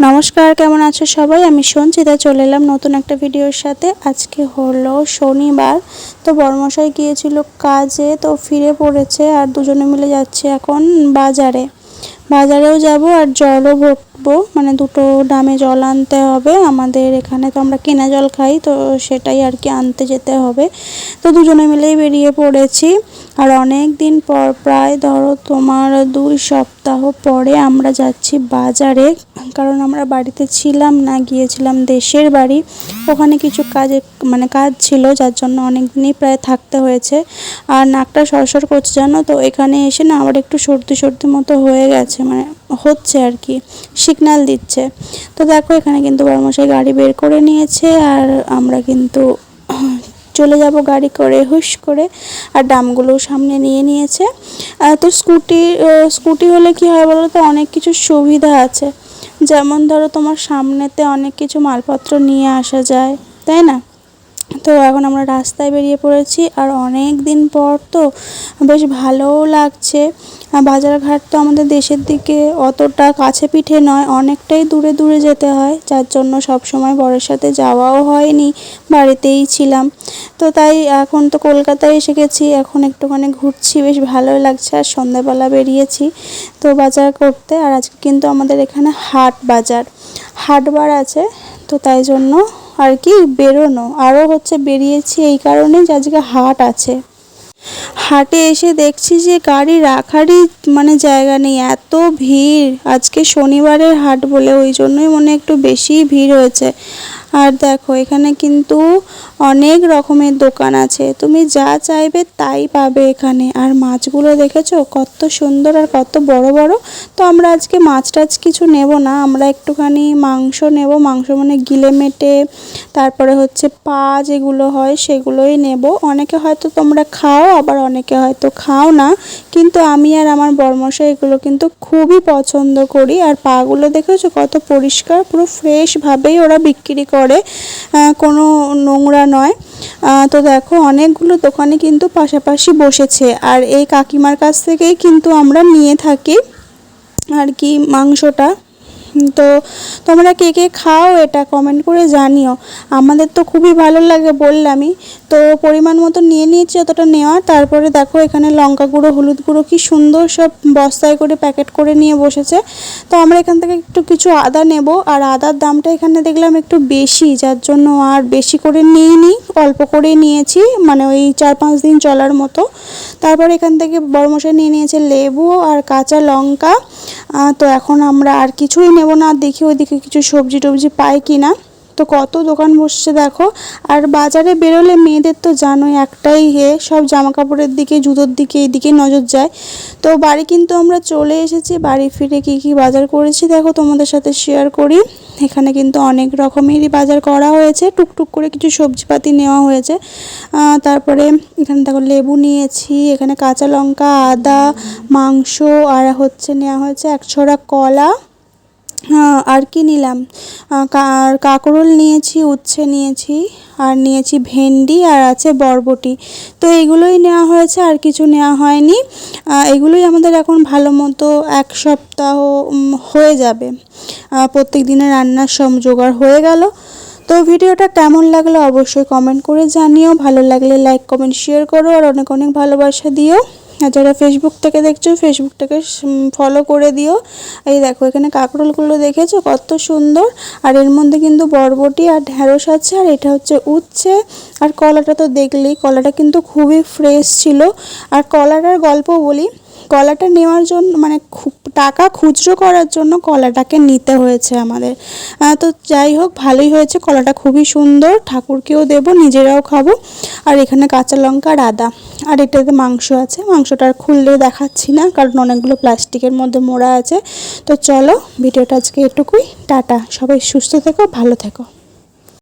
নমস্কার, কেমন আছো সবাই? আমি সঞ্চিতা চলে এলাম নতুন একটা ভিডিওর সাথে। আজকে হলো শনিবার, তো বড়মশাই গিয়েছিল কাজে, তো ফিরে পড়েছে আর দুজনে মিলে যাচ্ছে এখন বাজারেও যাব আর জলও ভরবো, মানে দুটো ডামে জল আনতে হবে। আমাদের এখানে তো আমরা কেনা জল খাই, তো সেটাই আর কি আনতে যেতে হবে। তো দুজনে মিলেই বেরিয়ে পড়েছি। আর অনেক দিন পর, প্রায় ধরো তোমার 2 সপ্তাহ পরে আমরা যাচ্ছি বাজারে, কারণ আমরা বাড়িতে ছিলাম না, গিয়েছিলাম দেশের বাড়ি। ওখানে কিছু কাজ ছিল, যার জন্য অনেক দিনই প্রায় থাকতে হয়েছে। আর নাকটা সরসর করছে জানো তো, এখানে এসে না আবার একটু সর্দি সর্দি মতো হয়ে গেছে, মানে হচ্ছে আর কি, সিগন্যাল দিচ্ছে। তো দেখো এখানে কিন্তু বড়মশাই গাড়ি বের করে নিয়েছে আর আমরা কিন্তু চলে যাব গাড়ি করে, হুশ করে। আর ডামগুলোও সামনে নিয়ে নিয়েছে। তো স্কুটি হলে কি হয় বলো তো, অনেক কিছু সুবিধা আছে। যেমন ধরো তোমার সামনেতে অনেক কিছু মালপত্র নিয়ে আসা যায়, তাই না? তো এখন আমরা রাস্তায় বেরিয়ে পড়েছি আর অনেক দিন পর তো বেশ ভালোও লাগছে। বাজারঘাট তো আমাদের দেশের দিকে অতটা কাছে পিঠে নয়, অনেকটাই দূরে দূরে যেতে হয়, যার জন্য সব সময় বরের সাথে যাওয়াও হয়নি, বাড়িতেই ছিলাম। তো তাই এখন তো কলকাতায় এসে গেছি, এখন একটুখানি ঘুরছি, বেশ ভালোই লাগছে। আর সন্ধ্যাবেলা বেরিয়েছি তো বাজার করতে। আর আজকে কিন্তু আমাদের এখানে হাটবার আছে, তো তাই জন্য আর কি বেরোনো, আরও বেরিয়েছি এই কারণে যে আজকে হাট আছে। হাটে এসে দেখছি যে গাড়ি রাখারই মানে জায়গা নেই, এত ভিড়। আজকে শনিবারের হাট বলে ওই জন্যই মনে একটু বেশিই ভিড় হয়েছে। আর দেখো এখানে কিন্তু অনেক রকমের দোকান আছে, তুমি যা চাইবে তাই পাবে এখানে। আর মাছগুলো দেখেছো কত সুন্দর আর কত বড় বড়। তো আমরা আজকে মাছ টাছ কিছু নেব না, আমরা একটুখানি মাংস নেব, মাংস মানে গিলে মেটে, তারপরে পা যেগুলো হয় সেগুলোই নেব। অনেকে হয়তো তোমরা খাও, আবার অনেকে হয়তো খাও না, কিন্তু আমি আর আমার বরমশাই এগুলো কিন্তু খুবই পছন্দ করি। আর পাগুলো দেখেছো কত পরিষ্কার, পুরো ফ্রেশভাবেই ওরা বিক্রি করে, কোনো নোংরা নয়। তো দেখো অনেকগুলো দোকানে কিন্তু পাশাপাশি বসেছে, আর এই কাকিমার কাছ থেকেই কিন্তু আমরা নিয়ে থাকি আর কি মাংসটা। তো তোমরা কে কে খাও এটা কমেন্ট করে জানিও। আমাদের তো খুবই ভালো লাগে বললামই। তো পরিমাণ মতো নিয়ে নিয়েছি অতটা নেওয়া। তারপরে দেখো এখানে লঙ্কা গুঁড়ো, হলুদ গুঁড়ো কি সুন্দর সব বস্তায় করে প্যাকেট করে নিয়ে বসেছে। তো আমরা এখান থেকে একটু কিছু আদা নেব, আর আদার দামটা এখানে দেখলাম একটু বেশি, যার জন্য আর বেশি করে নিইনি, অল্প করেই নিয়েছি, মানে ওই 4-5 দিন চলার মতো। তারপর এখান থেকে বড়মশাই নিয়ে নিয়েছে লেবু আর কাঁচা লঙ্কা। তো এখন আমরা আর কিছুই নেব না, দেখি ওইদিকে কিছু সবজি টবজি পাই কি না। তো কত দোকান বসছে দেখো। আর বাজারে বেরোলে মেয়েদের তো জানোই একটাই সব জামা কাপড়ের দিকে, জুতোর দিকে, এইদিকে নজর যায়। তো বাড়ি কিন্তু আমরা চলে এসেছি, বাড়ি ফিরে কি কি বাজার করেছি দেখো তোমাদের সাথে শেয়ার করি। এখানে কিন্তু অনেক রকমেরই বাজার করা হয়েছে, টুকটুক করে কিছু সবজিপাতি নেওয়া হয়েছে। তারপরে এখানে দেখো লেবু নিয়েছি, এখানে কাঁচা লঙ্কা, আদা, মাংস, আর নেওয়া হয়েছে 1 ছড়া কলা। আর কি নিলাম, আর কাঁকরোল নিয়েছি, উচ্ছে নিয়েছি, আর নিয়েছি ভেন্ডি, আর আছে বরবটি। তো এইগুলোই নেওয়া হয়েছে, আর কিছু নেওয়া হয়নি। এগুলোই আমাদের এখন ভালো মতো 1 সপ্তাহ হয়ে যাবে, প্রত্যেক দিনের রান্নার সব জোগাড় হয়ে গেল। তো ভিডিওটা কেমন লাগলো অবশ্যই কমেন্ট করে জানিও, ভালো লাগলে লাইক কমেন্ট শেয়ার করো, আর অনেক অনেক ভালোবাসা দিও। আর যারা ফেসবুক থেকে দেখছো ফেসবুকটাকে ফলো করে দিও। এই দেখো এখানে কাঁকরোলগুলো দেখেছো কত সুন্দর, আর এর মধ্যে কিন্তু বরবটি আর ঢ্যাঁড়স আছে, আর এটা উচ্ছে। আর কলাটা তো দেখলেই, কলাটা কিন্তু খুবই ফ্রেশ ছিল। আর কলাটার গল্প বলি, কলাটা নেওয়ার জন্য মানে টাকা খুচরো করার জন্য কলাটাকে নিতে হয়েছে আমাদের। তো যাই হোক ভালোই হয়েছে, কলাটা খুবই সুন্দর, ঠাকুরকেও দেবো, নিজেরাও খাবো। আর এখানে কাঁচা লঙ্কা আর আদা, আর এটাতে মাংস আছে, মাংসটা আর খুললে দেখাচ্ছি না কারণ অনেকগুলো প্লাস্টিকের মধ্যে মোড়া আছে। তো চলো ভিডিওটা আজকে এটুকুই, টাটা, সবাই সুস্থ থেকো, ভালো থেকো।